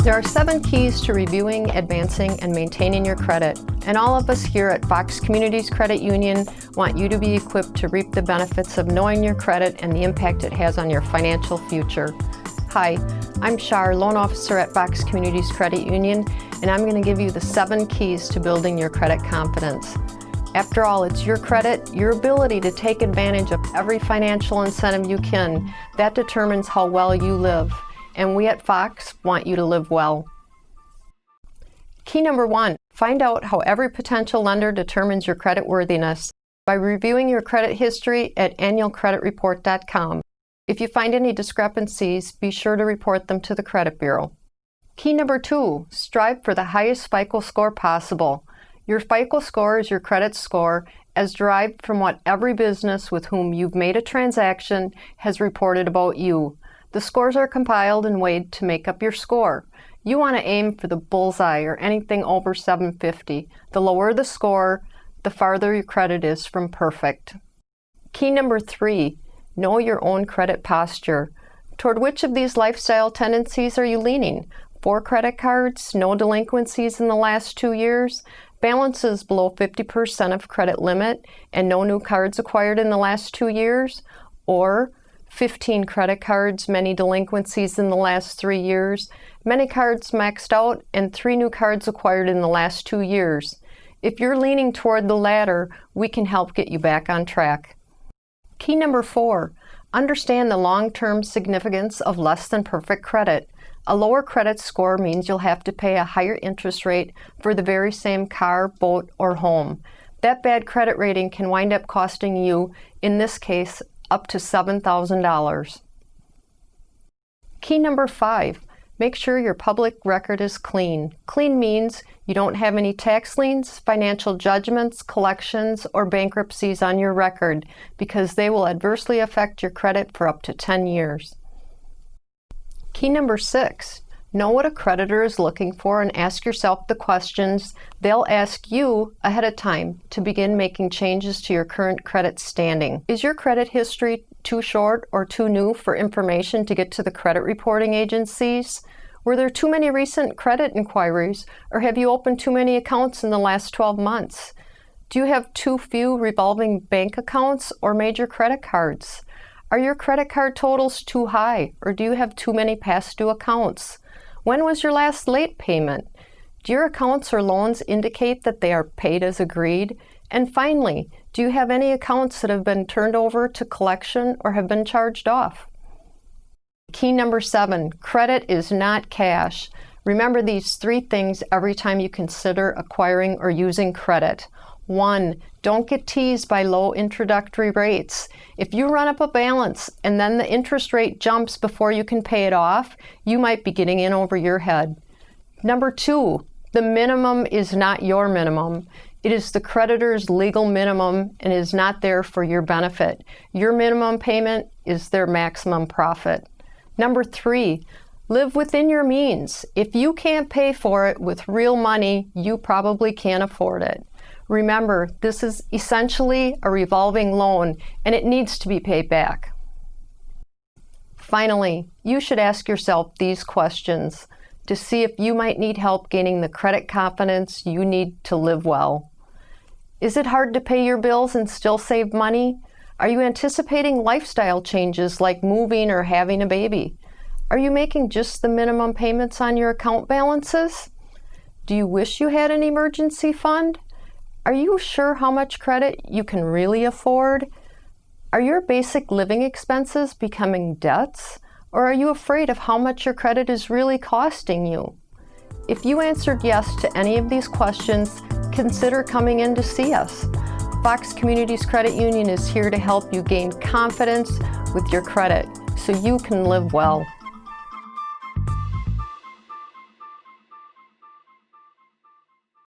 There are 7 keys to reviewing, advancing, and maintaining your credit, and all of us here at Fox Communities Credit Union want you to be equipped to reap the benefits of knowing your credit and the impact it has on your financial future. Hi, I'm Shar, loan officer at Fox Communities Credit Union, and I'm going to give you the 7 keys to building your credit confidence. After all, it's your credit, your ability to take advantage of every financial incentive you can, that determines how well you live. And we at Fox want you to live well. Key number 1, find out how every potential lender determines your credit worthiness by reviewing your credit history at annualcreditreport.com. If you find any discrepancies, be sure to report them to the credit bureau. Key number 2, strive for the highest FICO score possible. Your FICO score is your credit score as derived from what every business with whom you've made a transaction has reported about you. The scores are compiled and weighed to make up your score. You want to aim for the bullseye or anything over 750. The lower the score, the farther your credit is from perfect. Key number 3, know your own credit posture. Toward which of these lifestyle tendencies are you leaning? 4 credit cards, no delinquencies in the last 2 years, balances below 50% of credit limit, and no new cards acquired in the last 2 years? Or 15 credit cards, many delinquencies in the last 3 years, many cards maxed out, and 3 new cards acquired in the last 2 years. If you're leaning toward the latter, we can help get you back on track. Key number 4, understand the long-term significance of less than perfect credit. A lower credit score means you'll have to pay a higher interest rate for the very same car, boat, or home. That bad credit rating can wind up costing you, in this case, up to $7,000. Key number 5, make sure your public record is clean. Clean means you don't have any tax liens, financial judgments, collections, or bankruptcies on your record because they will adversely affect your credit for up to 10 years. Key number 6, know what a creditor is looking for and ask yourself the questions they'll ask you ahead of time to begin making changes to your current credit standing. Is your credit history too short or too new for information to get to the credit reporting agencies? Were there too many recent credit inquiries, or have you opened too many accounts in the last 12 months? Do you have too few revolving bank accounts or major credit cards? Are your credit card totals too high, or do you have too many past due accounts? When was your last late payment? Do your accounts or loans indicate that they are paid as agreed? And finally, do you have any accounts that have been turned over to collection or have been charged off? Key number 7, credit is not cash. Remember these 3 things every time you consider acquiring or using credit. 1, don't get teased by low introductory rates. If you run up a balance and then the interest rate jumps before you can pay it off, you might be getting in over your head. Number 2, the minimum is not your minimum. It is the creditor's legal minimum and is not there for your benefit. Your minimum payment is their maximum profit. Number 3, live within your means. If you can't pay for it with real money, you probably can't afford it. Remember, this is essentially a revolving loan and it needs to be paid back. Finally, you should ask yourself these questions to see if you might need help gaining the credit confidence you need to live well. Is it hard to pay your bills and still save money? Are you anticipating lifestyle changes like moving or having a baby? Are you making just the minimum payments on your account balances? Do you wish you had an emergency fund? Are you sure how much credit you can really afford? Are your basic living expenses becoming debts? Or are you afraid of how much your credit is really costing you? If you answered yes to any of these questions, consider coming in to see us. Fox Communities Credit Union is here to help you gain confidence with your credit so you can live well.